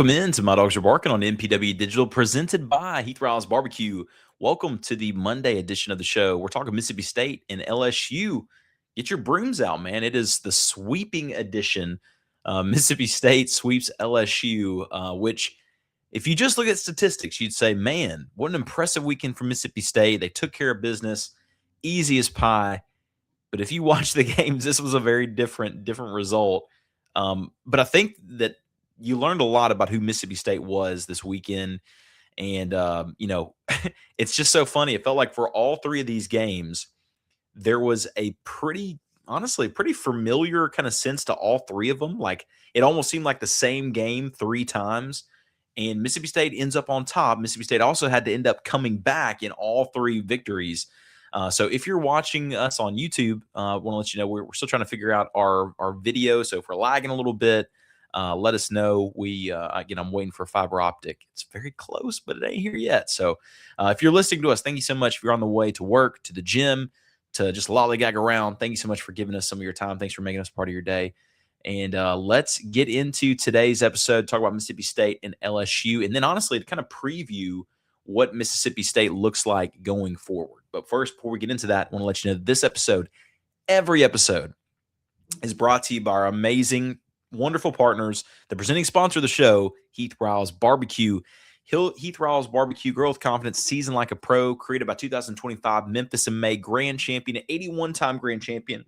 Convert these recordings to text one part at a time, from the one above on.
Welcome in to My Dogs Are Barking on MPW Digital, presented by Heath Riles Barbecue. Welcome to the Monday edition of the show. We're talking Mississippi State and LSU. Get your brooms out, man. It is the sweeping edition. Mississippi State sweeps LSU, which, if you just look at statistics, you'd say, man, what an impressive weekend for Mississippi State. They took care of business, easy as pie. But if you watch the games, this was a very different result. But I think that you learned a lot about who Mississippi State was this weekend. And, it's just so funny. It felt like for all three of these games, there was a honestly, pretty familiar kind of sense to all three of them. Like, it almost seemed like the same game three times. And Mississippi State ends up on top. Mississippi State also had to end up coming back in all three victories. So if you're watching us on YouTube, I want to let you know we're still trying to figure out our video. So if we're lagging a little bit, let us know. I'm waiting for fiber optic. It's very close, but it ain't here yet. So if you're listening to us, thank you so much. If you're on the way to work, to the gym, to just lollygag around, thank you so much for giving us some of your time. Thanks for making us part of your day. And let's get into today's episode, talk about Mississippi State and LSU, and then honestly to kind of preview what Mississippi State looks like going forward. But first, before we get into that, I want to let you know that this episode, every episode, is brought to you by our amazing, wonderful partners, the presenting sponsor of the show, Heath Riles Barbecue. Heath Riles Barbecue, grow with confidence, season like a pro, created by 2025 Memphis and May grand champion, 81-time grand champion,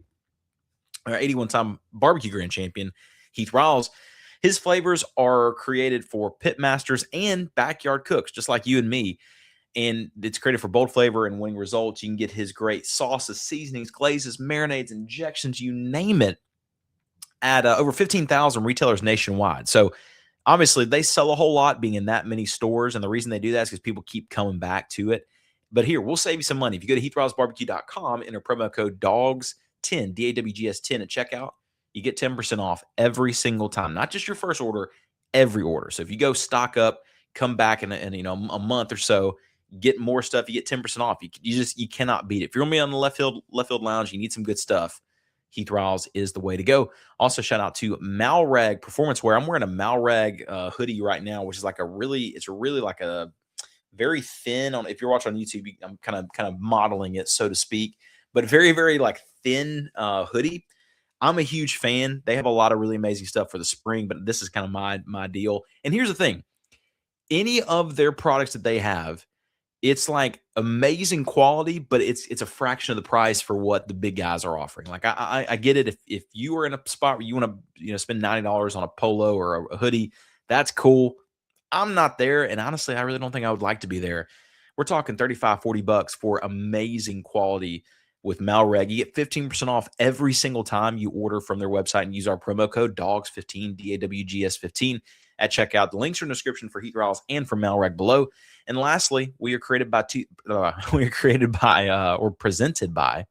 or 81-time barbecue grand champion, Heath Riles. His flavors are created for pit masters and backyard cooks, just like you and me. And it's created for bold flavor and winning results. You can get his great sauces, seasonings, glazes, marinades, injections, you name it, at over 15,000 retailers nationwide. So obviously they sell a whole lot being in that many stores. And the reason they do that is because people keep coming back to it. But here, we'll save you some money. If you go to heathrilesbarbecue.com, enter promo code DAWGS10, DAWGS10 at checkout, you get 10% off every single time. Not just your first order, every order. So if you go stock up, come back in a month or so, get more stuff, you get 10% off. You cannot beat it. If you're gonna be on the left field lounge, you need some good stuff, Heath Riles is the way to go. Also, shout out to Malrag Performance Wear. I'm wearing a Malrag hoodie right now, which is like it's really like a very thin. If you're watching on YouTube, I'm kind of modeling it, so to speak, but very, very like thin hoodie. I'm a huge fan. They have a lot of really amazing stuff for the spring, but this is kind of my deal. And here's the thing. Any of their products that they have, it's like amazing quality, but it's a fraction of the price for what the big guys are offering. Like I get it. If you are in a spot where you want to spend $90 on a polo or a hoodie, that's cool. I'm not there, and honestly, I really don't think I would like to be there. We're talking $35-$40 for amazing quality with Malrag. You get 15% off every single time you order from their website and use our promo code DAWGS15, DAWGS15 at checkout. The links are in the description for Heath Riles and for Malrag below. And lastly, we are presented by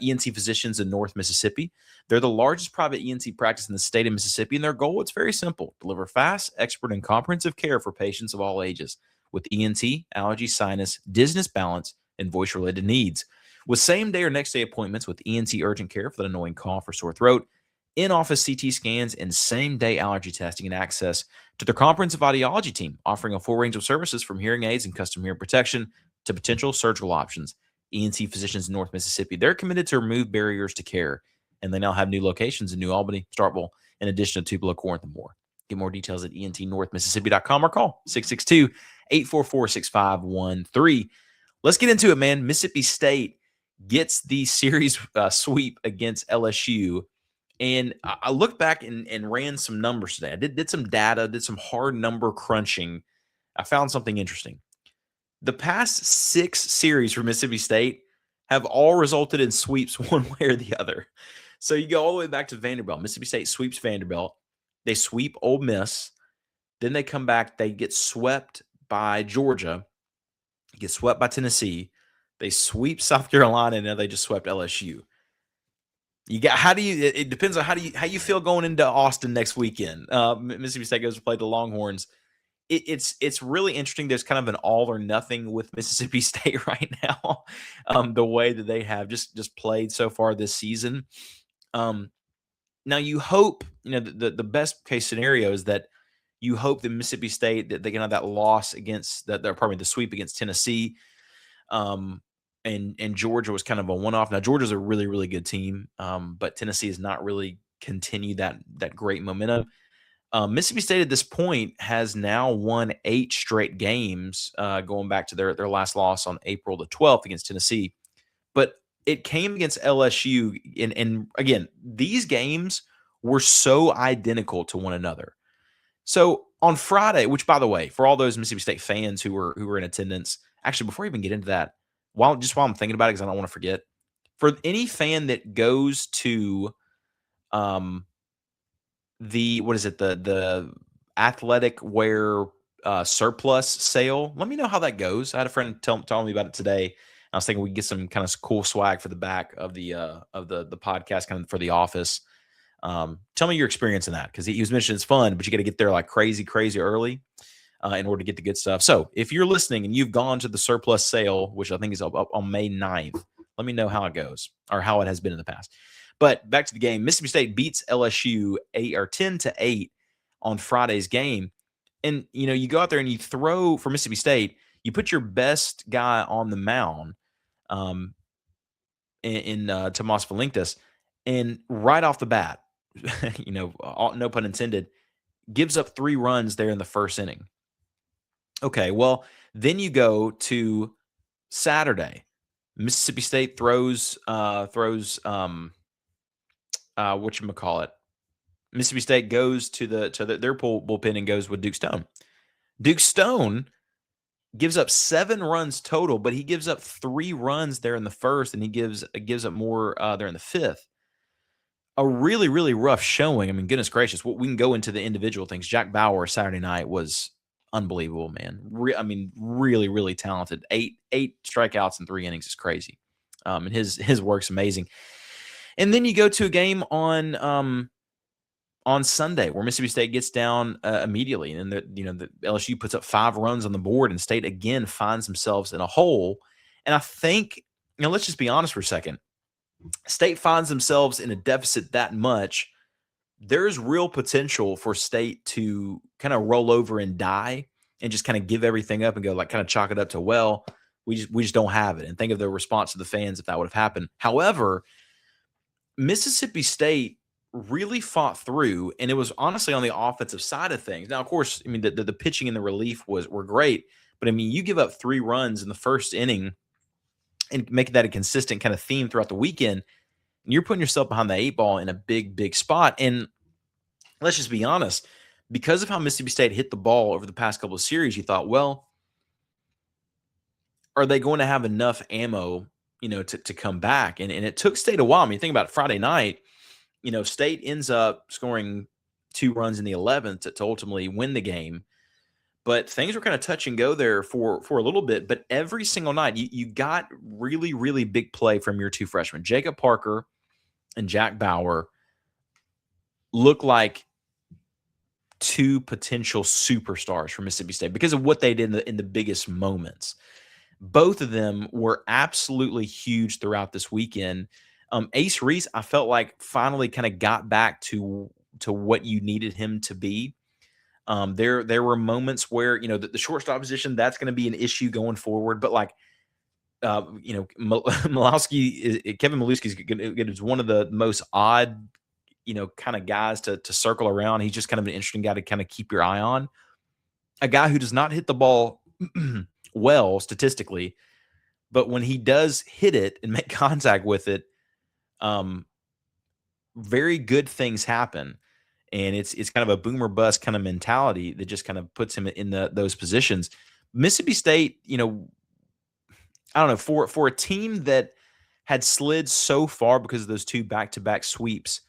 ENT Physicians in North Mississippi. They're the largest private ENT practice in the state of Mississippi, and their goal, it's very simple: deliver fast, expert, and comprehensive care for patients of all ages with ENT, allergy, sinus, dizziness, balance, and voice-related needs. With same-day or next-day appointments with ENT urgent care for that annoying cough or sore throat, in-office CT scans, and same-day allergy testing, and access to their comprehensive audiology team, offering a full range of services from hearing aids and custom hearing protection to potential surgical options. ENT Physicians in North Mississippi, they're committed to remove barriers to care, and they now have new locations in New Albany, Starkville, in addition to Tupelo, Corinth, and more. Get more details at entnorthmississippi.com or call 662-844-6513. Let's get into it, man. Mississippi State gets the series sweep against LSU. And I looked back and ran some numbers today. I did some data, did some hard number crunching. I found something interesting. The past 6 series for Mississippi State have all resulted in sweeps one way or the other. So you go all the way back to Vanderbilt. Mississippi State sweeps Vanderbilt. They sweep Ole Miss. Then they come back. They get swept by Georgia. Get swept by Tennessee. They sweep South Carolina, and now they just swept LSU. It depends on how you feel going into Austin next weekend. Mississippi State goes to play the Longhorns. It's really interesting. There's kind of an all or nothing with Mississippi State right now. The way that they have just played so far this season. Now you hope, the best case scenario is that You hope that Mississippi State, that they can have that loss against the sweep against Tennessee. And Georgia was kind of a one-off. Now Georgia's a really, really good team, but Tennessee has not really continued that great momentum. Mississippi State at this point has now won 8 straight games, going back to their last loss on April the 12th against Tennessee. But it came against LSU, and again, these games were so identical to one another. So on Friday, which by the way, for all those Mississippi State fans who were in attendance, actually before I even get into that, while I'm thinking about it, because I don't want to forget, for any fan that goes to the athletic wear surplus sale, let me know how that goes. I had a friend telling me about it today. I was thinking we could get some kind of cool swag for the back of the podcast, kind of for the office. Tell me your experience in that, because he was mentioning it's fun, but you got to get there like crazy early in order to get the good stuff. So if you're listening and you've gone to the surplus sale, which I think is up on May 9th, let me know how it goes, or how it has been in the past. But back to the game, Mississippi State beats LSU 10-8 on Friday's game. And, you go out there and you throw for Mississippi State, you put your best guy on the mound, in Tomas Valinctus, and right off the bat, no pun intended, gives up 3 runs there in the first inning. Okay, well, then you go to Saturday. Mississippi State throws whatchamacallit. Mississippi State goes to their bullpen and goes with Duke Stone. Duke Stone gives up 7 runs total, but he gives up 3 runs there in the first, and he gives up more there in the fifth. A really, really rough showing. I mean, goodness gracious. We can go into the individual things. Jack Bauer Saturday night was unbelievable, man. Really, really talented. 8 strikeouts in 3 innings is crazy. And his work's amazing. And then you go to a game on Sunday where Mississippi State gets down immediately, and the LSU puts up 5 runs on the board, and State again finds themselves in a hole. And I think, let's just be honest for a second. State finds themselves in a deficit that much. There's real potential for State to kind of roll over and die and just kind of give everything up and go, like, kind of chalk it up to, well, we just don't have it. And think of the response to the fans if that would have happened. However, Mississippi State really fought through, and it was honestly on the offensive side of things. Now, of course, I mean, the pitching and the relief were great, but I mean, you give up 3 runs in the first inning and make that a consistent kind of theme throughout the weekend, and you're putting yourself behind the 8 ball in a big spot. And let's just be honest, because of how Mississippi State hit the ball over the past couple of series, you thought, well, are they going to have enough ammo, to come back? And it took State a while. I mean, think about it, Friday night, State ends up scoring 2 runs in the 11th to ultimately win the game. But things were kind of touch and go there for a little bit. But every single night, you got really, really big play from your 2 freshmen. Jacob Parker and Jack Bauer look like 2 potential superstars for Mississippi State because of what they did in the biggest moments. Both of them were absolutely huge throughout this weekend. Ace Reese, I felt like finally kind of got back to what you needed him to be. There were moments where, the shortstop position, that's going to be an issue going forward. But like, Milowski, Kevin Milewski is one of the most odd, kind of guys to circle around. He's just kind of an interesting guy to kind of keep your eye on. A guy who does not hit the ball well statistically, but when he does hit it and make contact with it, very good things happen. And it's kind of a boomer bust kind of mentality that just kind of puts him in those positions. Mississippi State, I don't know, for a team that had slid so far because of those 2 back-to-back sweeps,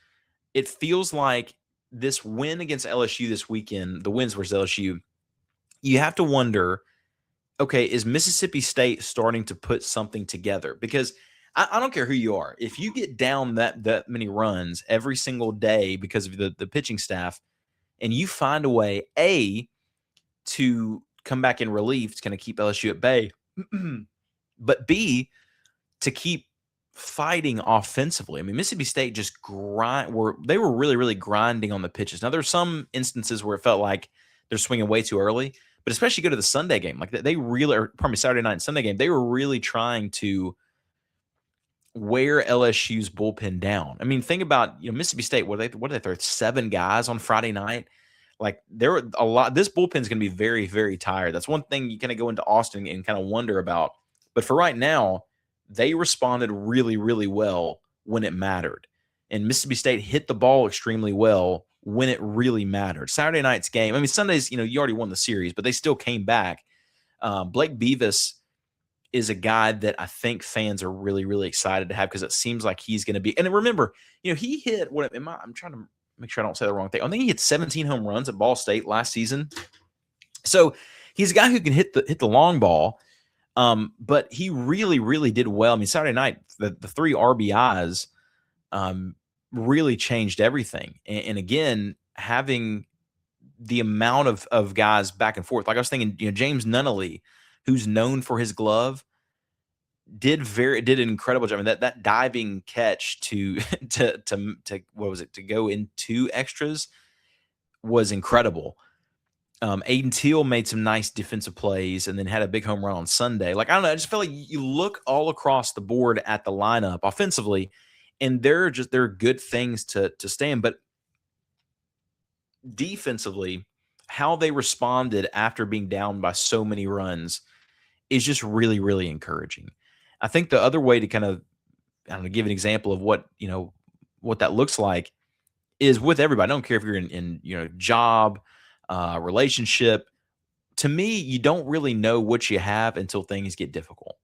it feels like this win against LSU this weekend, the wins versus LSU, you have to wonder, okay, is Mississippi State starting to put something together? Because I don't care who you are. If you get down that many runs every single day because of the pitching staff, and you find a way, A, to come back in relief to kind of keep LSU at bay, but B, to keep fighting offensively. I mean, Mississippi State just they were really, really grinding on the pitches. Now, there's some instances where it felt like they're swinging way too early. But especially go to the Sunday game, like they really, or pardon me, Saturday night and Sunday game, they were really trying to wear LSU's bullpen down. I mean, think about Mississippi State. What did they throw? 7 guys on Friday night. Like there were a lot. This bullpen is going to be very, very tired. That's one thing you kind of go into Austin and kind of wonder about. But for right now, they responded really, really well when it mattered. And Mississippi State hit the ball extremely well when it really mattered. Saturday night's game, I mean, Sundays, you already won the series, but they still came back. Blake Beavis is a guy that I think fans are really, really excited to have because it seems like he's going to be. And remember, he hit what am I? I'm trying to make sure I don't say the wrong thing. I think he hit 17 home runs at Ball State last season. So he's a guy who can hit the long ball. But he really, really did well. I mean, Saturday night, the 3 RBIs really changed everything. And again, having the amount of guys back and forth, like I was thinking, James Nunnally, who's known for his glove, did an incredible job. I mean, that diving catch to what was it, to go into extras was incredible. Aiden Teal made some nice defensive plays and then had a big home run on Sunday. Like, I don't know, I just feel like you look all across the board at the lineup offensively, and there are good things to stand. But defensively, how they responded after being down by so many runs is just really, really encouraging. I think the other way to kind of, I don't know, give an example of what that looks like is with everybody. I don't care if you're in job, relationship. To me, you don't really know what you have until things get difficult.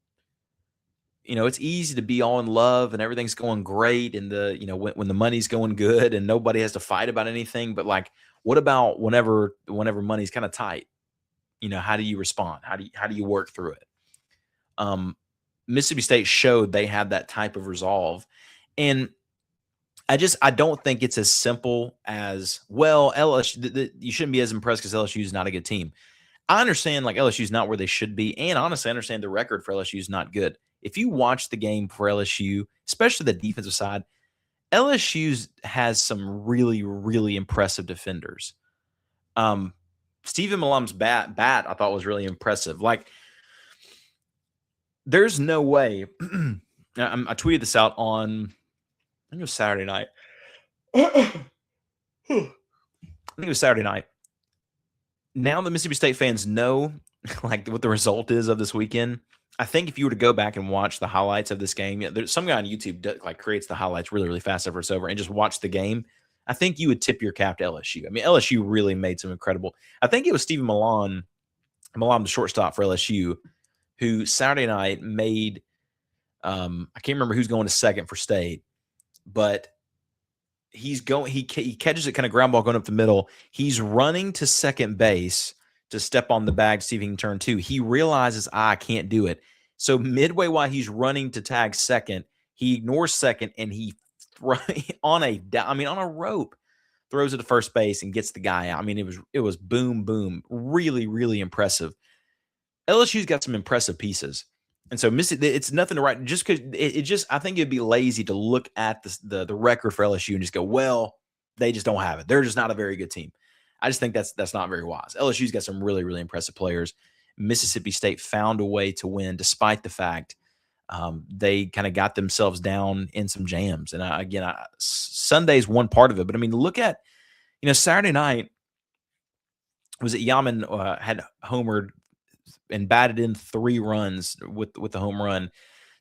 It's easy to be all in love and everything's going great, and when the money's going good and nobody has to fight about anything. But like, what about whenever money's kind of tight? How do you respond? How do you work through it? Mississippi State showed they had that type of resolve, and I don't think it's as simple as, well, LSU, you shouldn't be as impressed because LSU is not a good team. I understand, like, LSU is not where they should be, and honestly, I understand the record for LSU is not good. If you watch the game for LSU, especially the defensive side, LSU has some really, really impressive defenders. Stephen Malum's bat I thought was really impressive. Like, there's no way. I tweeted this out on, I think it was Saturday night. I think it was Saturday night. Now the Mississippi State fans know like what the result is of this weekend. I think if you were to go back and watch the highlights of this game, there's some guy on YouTube that creates the highlights really, really fast after it's over, and just watch the game. I think you would tip your cap to LSU. I mean, LSU really made some incredible. I think it was Stephen Malum, the shortstop for LSU, who Saturday night made. I can't remember who's going to second for State, but he catches it kind of ground ball going up the middle. He's running to second base to step on the bag to see if he can turn 2. He realizes, I can't do it. So midway while he's running to tag second, he ignores second, and he on a rope throws it to first base and gets the guy out. I mean, it was boom, boom. Really, really impressive. LSU's got some impressive pieces. And so it's nothing to write, just because I think it'd be lazy to look at the record for LSU and just go, well, they just don't have it. They're just not a very good team. I just think that's not very wise. LSU's got some really, really impressive players. Mississippi State found a way to win despite the fact they kind of got themselves down in some jams. And Sunday's one part of it. But I mean, look at, Saturday night, was it Yaman had homered and batted in 3 runs with the home run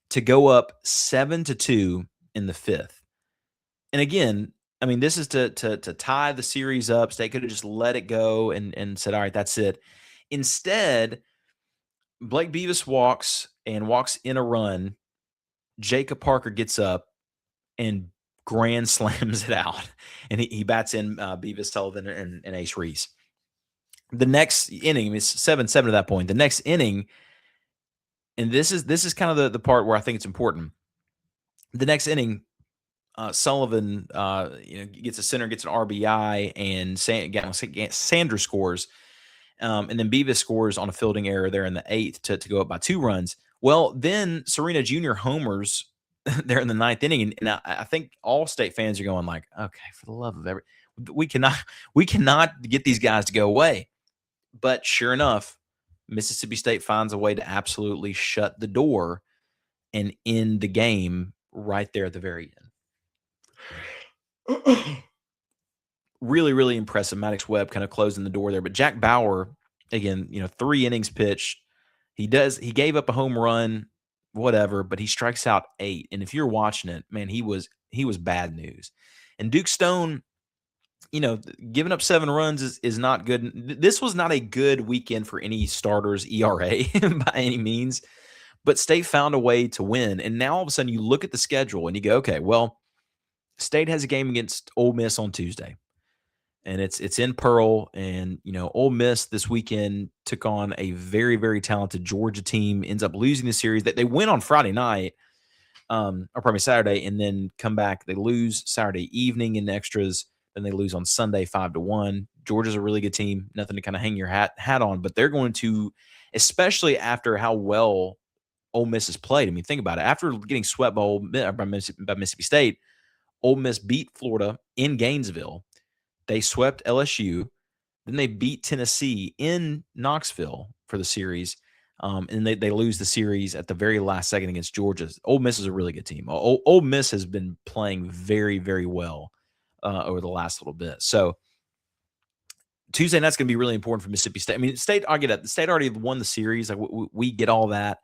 to go up 7-2 in the 5th. And again, I mean, this is to tie the series up. State could have just let it go and said, all right, that's it. Instead, Blake Beavis walks in a run. Jacob Parker gets up and grand slams it out. And he bats in Beavis, Sullivan, and Ace Reese. The next inning, it's 7-7 at that point. The next inning, and this is kind of the part where I think it's important. The next inning, Sullivan gets a center, gets an RBI, and Sanders scores. And then Beavis scores on a fielding error there in the 8th to go up by 2 runs. Well, then Serena Jr. homers there in the 9th inning. And I think all State fans are going like, okay, for the love of we cannot get these guys to go away. But sure enough, Mississippi State finds a way to absolutely shut the door and end the game right there at the very end. Really, really impressive. Maddox Webb kind of closing the door there. But Jack Bauer, again, 3 innings pitched. He gave up a home run, whatever, but he strikes out 8. And if you're watching it, man, he was bad news. And Duke Stone, giving up 7 runs is not good. This was not a good weekend for any starters ERA by any means, but State found a way to win. And now all of a sudden you look at the schedule and you go, okay, well, State has a game against Ole Miss on Tuesday. And it's in Pearl, and Ole Miss this weekend took on a very, very talented Georgia team. Ends up losing the series. That they win on Friday night, or probably Saturday, and then come back. They lose Saturday evening in extras. Then they lose on Sunday 5-1. Georgia's a really good team. Nothing to kind of hang your hat on, but they're going to, especially after how well Ole Miss has played. I mean, think about it. After getting swept by Mississippi State, Ole Miss beat Florida in Gainesville. They swept LSU. Then they beat Tennessee in Knoxville for the series. And they lose the series at the very last second against Georgia. Ole Miss is a really good team. Ole Miss has been playing very, very well over the last little bit. So Tuesday night's going to be really important for Mississippi State. I mean, I get it. The State already won the series. Like we get all that.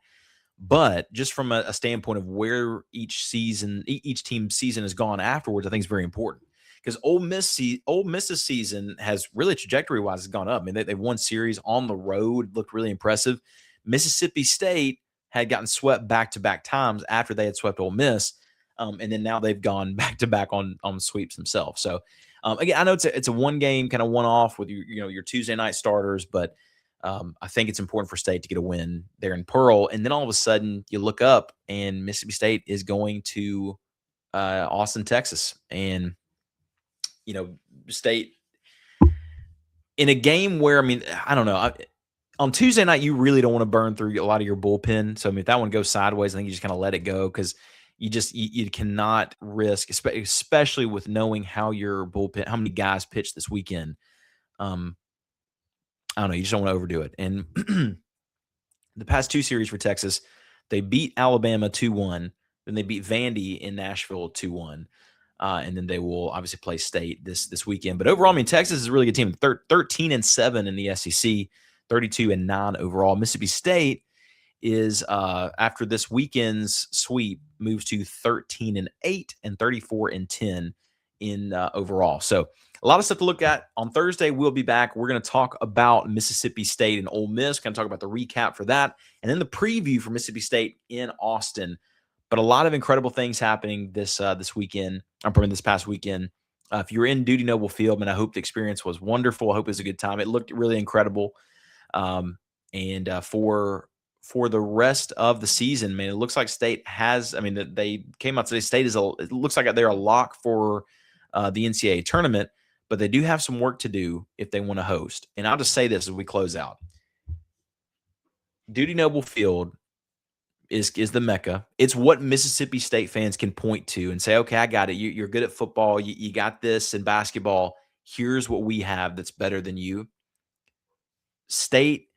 But just from a standpoint of where each team's season has gone afterwards, I think is very important. Because Ole Miss's season has really trajectory-wise gone up. I mean, they've won series on the road, looked really impressive. Mississippi State had gotten swept back-to-back times after they had swept Ole Miss, and then now they've gone back-to-back on sweeps themselves. So, again, I know it's a one-game kind of one-off with your Tuesday night starters, but I think it's important for State to get a win there in Pearl. And then all of a sudden, you look up, and Mississippi State is going to Austin, Texas, and State in a game where, I mean, I don't know. On Tuesday night, you really don't want to burn through a lot of your bullpen. So, I mean, if that one goes sideways, I think you just kind of let it go because you cannot risk, especially with knowing how your bullpen, how many guys pitched this weekend. I don't know. You just don't want to overdo it. And the past 2 series for Texas, they beat Alabama 2-1. Then they beat Vandy in Nashville 2-1. And then they will obviously play State this weekend. But overall, I mean, Texas is a really good team. 13-7 in the SEC, 32-9 overall. Mississippi State is after this weekend's sweep moves to 13-8 and 34-10 in overall. So a lot of stuff to look at. On Thursday, we'll be back. We're going to talk about Mississippi State and Ole Miss. Going to talk about the recap for that, and then the preview for Mississippi State in Austin. But a lot of incredible things happening this weekend. This past weekend. If you were in Dudy Noble Field, man, I hope the experience was wonderful. I hope it was a good time. It looked really incredible. And for the rest of the season, man, it looks like State has. I mean, they came out today. State it looks like they're a lock for the NCAA tournament, but they do have some work to do if they want to host. And I'll just say this as we close out: Dudy Noble Field is the Mecca. It's what Mississippi State fans can point to and say, okay, I got it. You're good at football. You got this in basketball. Here's what we have that's better than you. State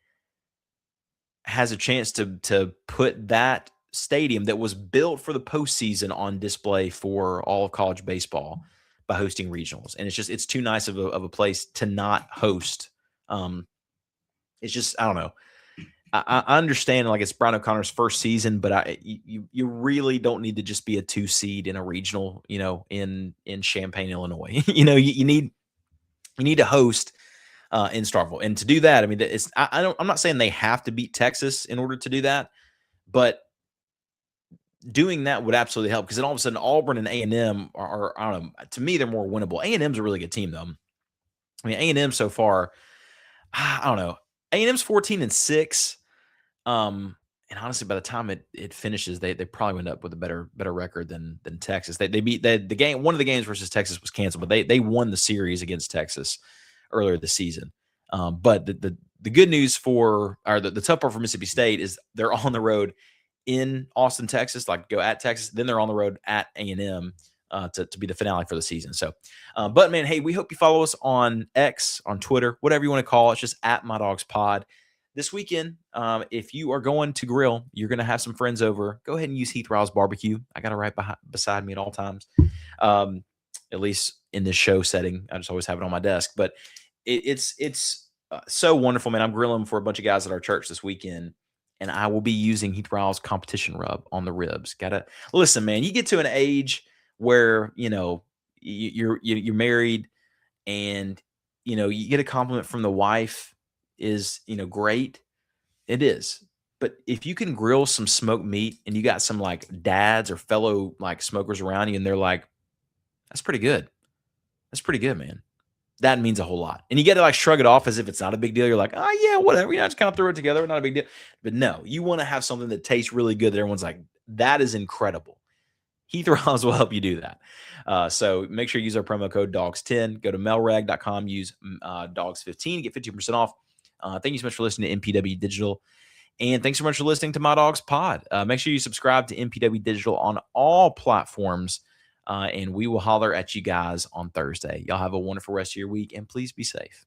has a chance to put that stadium that was built for the postseason on display for all of college baseball by hosting regionals. And it's too nice of a place to not host. It's just, I don't know. I understand, like, it's Brian O'Connor's first season, but you really don't need to just be a 2 seed in a regional, in Champaign, Illinois. you need to host in Starkville, and to do that, I mean, I'm not saying they have to beat Texas in order to do that, but doing that would absolutely help, because then all of a sudden Auburn and A&M are, I don't know, to me they're more winnable. A&M's a really good team though. I mean, A&M so far, I don't know. A&M's 14-6. And honestly, by the time it finishes, they probably end up with a better record than Texas. They beat the game. One of the games versus Texas was canceled, but they won the series against Texas earlier this season. But the good news the tough part for Mississippi State is they're on the road in Austin, Texas. Like, go at Texas, then they're on the road at A&M to be the finale for the season. So, but man, hey, we hope you follow us on X, on Twitter, whatever you want to call it. It's just at MyDawgsPod. This weekend, if you are going to grill, you're going to have some friends over. Go ahead and use Heath Riles Barbecue. I got it right beside me at all times. At least in this show setting, I just always have it on my desk. But it's so wonderful, man. I'm grilling for a bunch of guys at our church this weekend, and I will be using Heath Riles competition rub on the ribs. Gotta listen, man. You get to an age where you're married, and you get a compliment from the wife is great. It is. But if you can grill some smoked meat and you got some like dads or fellow like smokers around you, and they're like, that's pretty good. That's pretty good, man. That means a whole lot. And you get to like shrug it off as if it's not a big deal. You're like, oh yeah, whatever. Just kind of throw it together. Not a big deal. But no, you want to have something that tastes really good that everyone's like, that is incredible. Heath Riles will help you do that. So make sure you use our promo code DAWGS10. Go to melrag.com, use DAWGS15, get 15% off. Thank you so much for listening to MPW Digital. And thanks so much for listening to My Dogs Pod. Make sure you subscribe to MPW Digital on all platforms. And we will holler at you guys on Thursday. Y'all have a wonderful rest of your week, and please be safe.